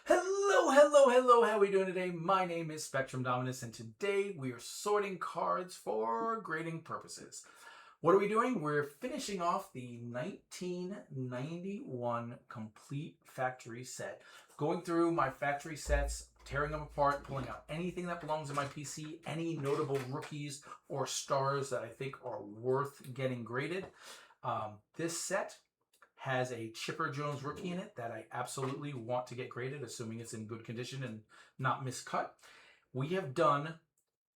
Hello, how are we doing today? My name is Spectrum Dominus, and today we are sorting cards for grading purposes. What are we doing? We're finishing off the 1991 complete factory set. Going through my factory sets, tearing them apart, pulling out anything that belongs in my PC, any notable rookies or stars that I think are worth getting graded. This set has a Chipper Jones rookie in it that I absolutely want to get graded, assuming it's in good condition and not miscut. We have done,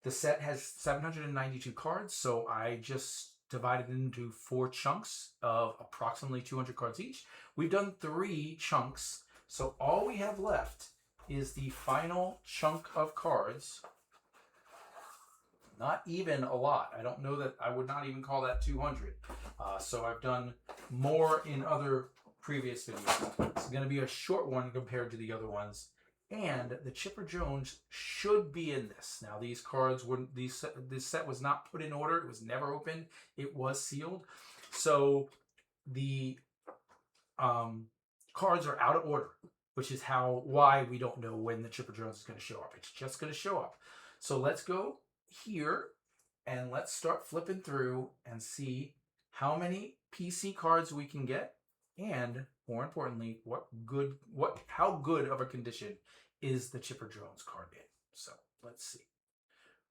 the set has 792 cards, so I just divided it into 4 chunks of approximately 200 cards each. We've done 3 chunks, so all we have left is the final chunk of cards. Not even a lot. I don't know that I would not even call that 200. So I've done more in other previous videos. It's going to be a short one compared to the other ones. And the Chipper Jones should be in this. Now these cards wouldn't. This set was not put in order. It was never opened. It was sealed. So the cards are out of order, which is why we don't know when the Chipper Jones is going to show up. It's just going to show up. So let's go here and let's start flipping through and see how many PC cards we can get, and more importantly, how good of a condition is the Chipper Jones card in. So let's see.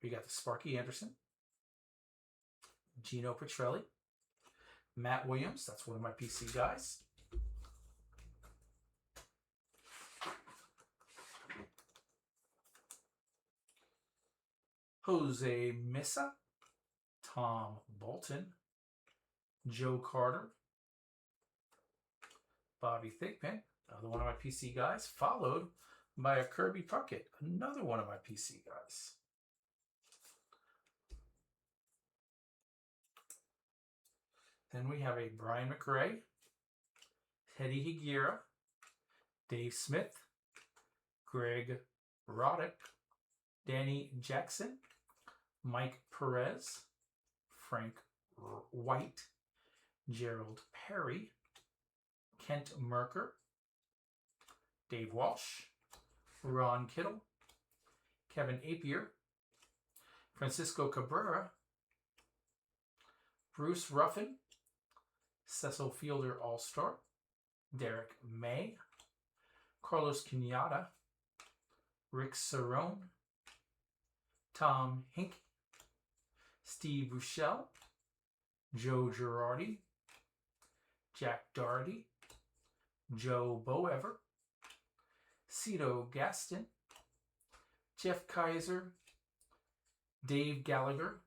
We got the Sparky Anderson, Gino Petrelli, Matt Williams, that's one of my PC guys. Jose Missa, Tom Bolton, Joe Carter, Bobby Thigpen, another one of my PC guys, followed by a Kirby Puckett, another one of my PC guys. Then we have a Brian McRae, Teddy Higuera, Dave Smith, Greg Roddick, Danny Jackson, Mike Perez, Frank White, Gerald Perry, Kent Merker, Dave Walsh, Ron Kittle, Kevin Apier, Francisco Cabrera, Bruce Ruffin, Cecil Fielder All-Star, Derek May, Carlos Cunada, Rick Cerrone, Tom Hink, Steve Buchel, Joe Girardi, Jack Doherty, Joe Boever, Cito Gaston, Jeff Kaiser, Dave Gallagher,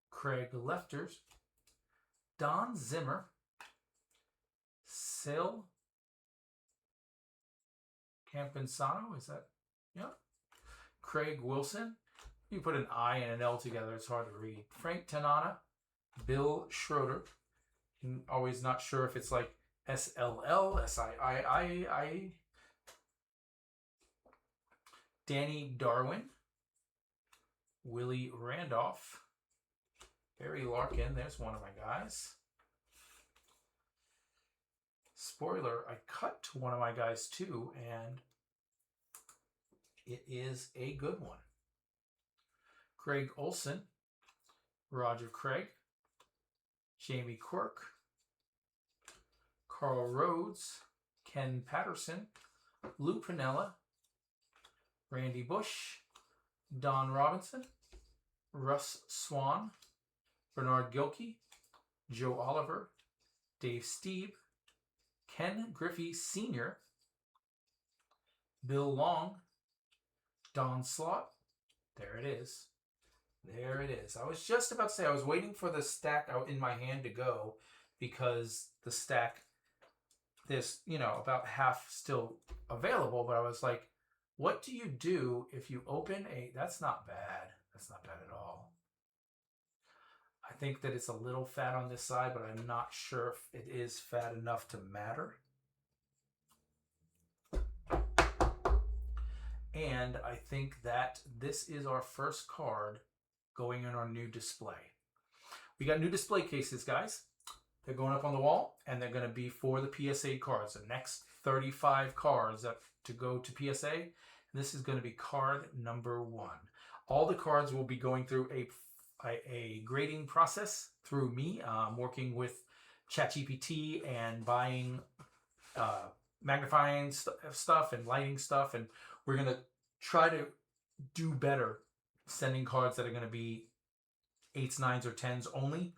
Craig Lefters, Don Zimmer, Sil Campensano, is that? Yeah. Craig Wilson. You put an I and an L together, it's hard to read. Frank Tanana, Bill Schroeder. I'm always not sure if it's like SLL, SIII. Danny Darwin, Willie Randolph, Barry Larkin, there's one of my guys. Spoiler, I cut to one of my guys too, and it is a good one. Greg Olson, Roger Craig, Jamie Quirk, Carl Rhodes, Ken Patterson, Lou Piniella, Randy Bush, Don Robinson, Russ Swan, Bernard Gilkey, Joe Oliver, Dave Steeb, Ken Griffey Sr., Bill Long, Don Slott. There it is. There it is. I was just about to say, I was waiting for the stack out in my hand to go because the stack, there's, about half still available, but I was like, what do you do if you open that's not bad. That's not bad at all. I think that it's a little fat on this side, but I'm not sure if it is fat enough to matter. And I think that this is our first card going in our new display. We got new display cases, guys. They're going up on the wall, and they're going to be for the PSA cards. The next 35 cards that to go to PSA. This is going to be card number 1. All the cards will be going through a grading process through me. I'm working with ChatGPT and buying magnifying stuff and lighting stuff, and we're going to try to do better sending cards that are going to be 8s, 9s, or 10s only.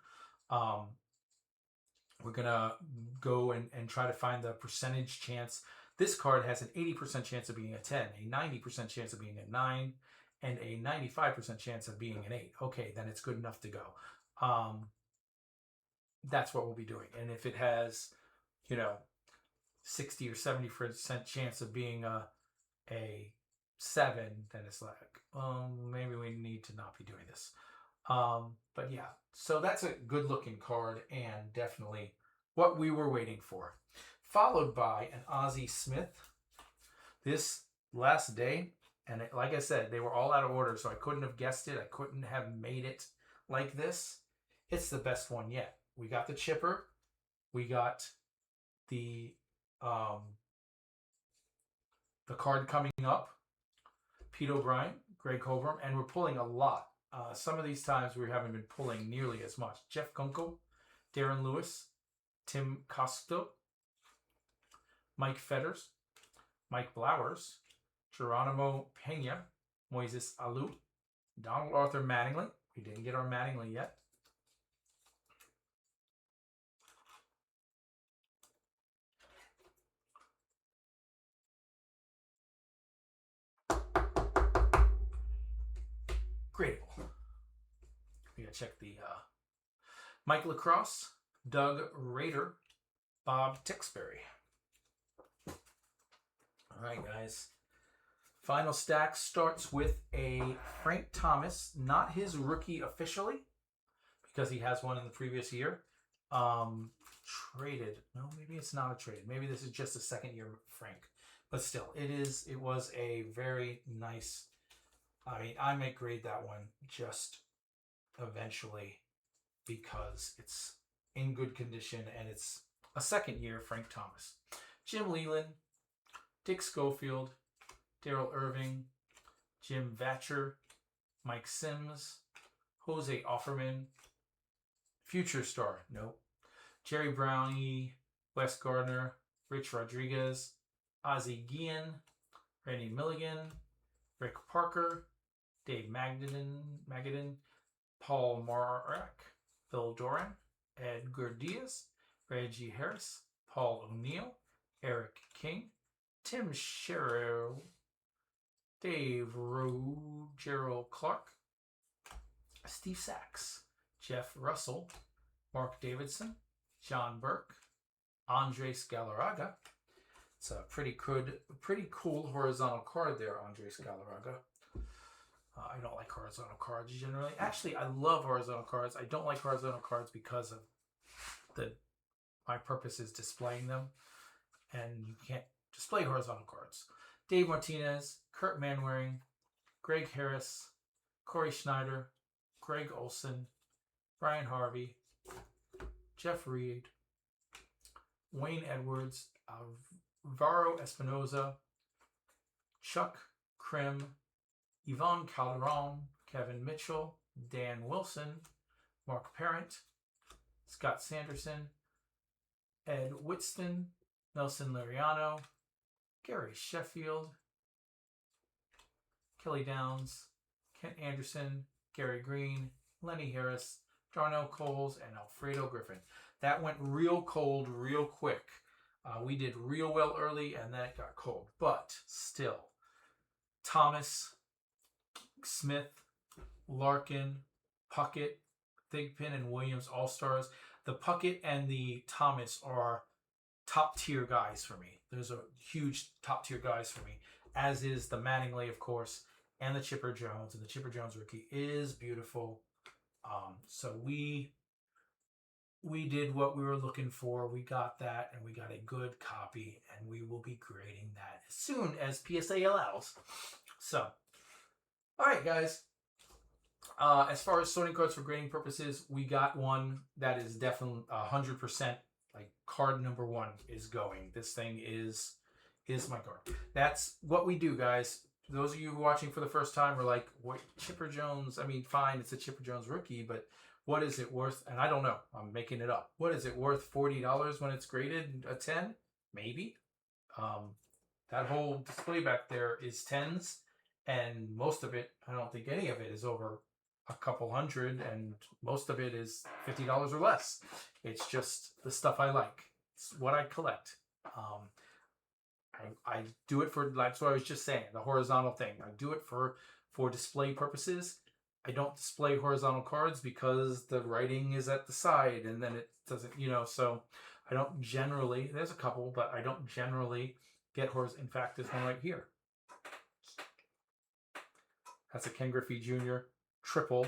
We're going to go and try to find the percentage chance. This card has an 80% chance of being a 10, a 90% chance of being a 9, and a 95% chance of being an 8. Okay, then it's good enough to go. That's what we'll be doing. And if it has, 60 or 70% chance of being a 7, then it's like, maybe we need to not be doing this. But yeah, so that's a good looking card and definitely what we were waiting for. Followed by an Ozzie Smith. This last day, and like I said, they were all out of order, so I couldn't have guessed it. I couldn't have made it like this. It's the best one yet. We got the chipper. We got the card coming up. Pete O'Brien, Greg Coburn, and we're pulling a lot. Some of these times we haven't been pulling nearly as much. Jeff Gunkel, Darren Lewis, Tim Costo, Mike Fetters, Mike Blowers, Geronimo Pena, Moises Alou, Donald Arthur Mattingly. We didn't get our Mattingly yet. Gradable. We gotta check the Mike Lacrosse, Doug Rader, Bob Tixbury. All right, guys. Final stack starts with a Frank Thomas, not his rookie officially, because he has one in the previous year. Traded. No, maybe it's not a trade. Maybe this is just a second year Frank. But still, it was a very nice. I mean, I may grade that one just eventually because it's in good condition and it's a second year Frank Thomas. Jim Leland, Dick Schofield, Daryl Irving, Jim Vatcher, Mike Sims, Jose Offerman, Future Star, nope, Jerry Brownie, Wes Gardner, Rich Rodriguez, Ozzie Guillen, Randy Milligan, Rick Parker, Dave Magadan, Paul Marak, Phil Doran, Edgar Diaz, Reggie Harris, Paul O'Neill, Eric King, Tim Sherrill, Dave Rowe, Gerald Clark, Steve Sachs, Jeff Russell, Mark Davidson, John Burke, Andres Galarraga. It's a pretty cool horizontal card there, Andres Galarraga. I don't like horizontal cards generally. Actually, I love horizontal cards. I don't like horizontal cards because of my purpose is displaying them, and you can't display horizontal cards. Dave Martinez, Kurt Manwaring, Greg Harris, Corey Schneider, Greg Olson, Brian Harvey, Jeff Reed, Wayne Edwards, Alvaro Espinoza, Chuck Krim, Yvonne Calderon, Kevin Mitchell, Dan Wilson, Mark Parent, Scott Sanderson, Ed Whitston, Nelson Lariano, Gary Sheffield, Kelly Downs, Kent Anderson, Gary Green, Lenny Harris, Darnell Coles, and Alfredo Griffin. That went real cold real quick. We did real well early, and then it got cold. But still, Thomas, Smith, Larkin, Puckett, Thigpen, and Williams All-Stars. The Puckett and the Thomas are top-tier guys for me. Those are huge top-tier guys for me, as is the Mattingly, of course, and the Chipper Jones. And the Chipper Jones rookie is beautiful. So we did what we were looking for. We got that, and we got a good copy, and we will be grading that as soon as PSA allows. So, all right, guys. As far as sorting cards for grading purposes, we got one that is definitely 100%. Like card number 1 is going. This thing is my card. That's what we do, guys. Those of you who are watching for the first time are like, what, Chipper Jones? I mean, fine, it's a Chipper Jones rookie, but what is it worth? And I don't know. I'm making it up. What is it worth? $40 when it's graded a 10? Maybe. That whole display back there is 10s, and most of it, I don't think any of it is over a couple hundred, and most of it is $50 or less. It's just the stuff I like. It's what I collect. I do it for, that's what I was just saying, the horizontal thing. I do it for display purposes. I don't display horizontal cards because the writing is at the side, and then it doesn't, so I don't generally, there's a couple, but I don't generally get horizontal. In fact, there's one right here. That's a Ken Griffey Jr. triple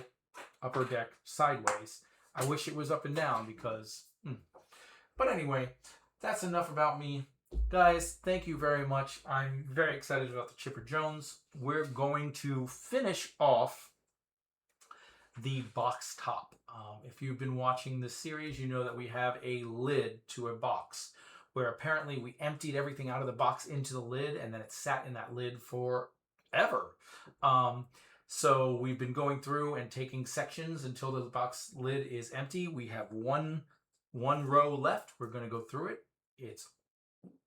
upper deck sideways. I wish it was up and down because, But anyway, that's enough about me. Guys, thank you very much. I'm very excited about the Chipper Jones. We're going to finish off the box top. If you've been watching this series, you know that we have a lid to a box where apparently we emptied everything out of the box into the lid, and then it sat in that lid forever. So we've been going through and taking sections until the box lid is empty. We have one row left. We're going to go through it. It's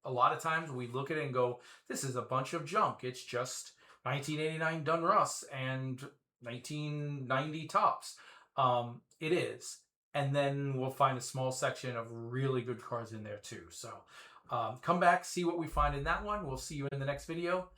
a lot of times we look at it and go, this is a bunch of junk. It's just 1989 Donruss and 1990 Topps. It is. And then we'll find a small section of really good cards in there too. So come back, see what we find in that one. We'll see you in the next video.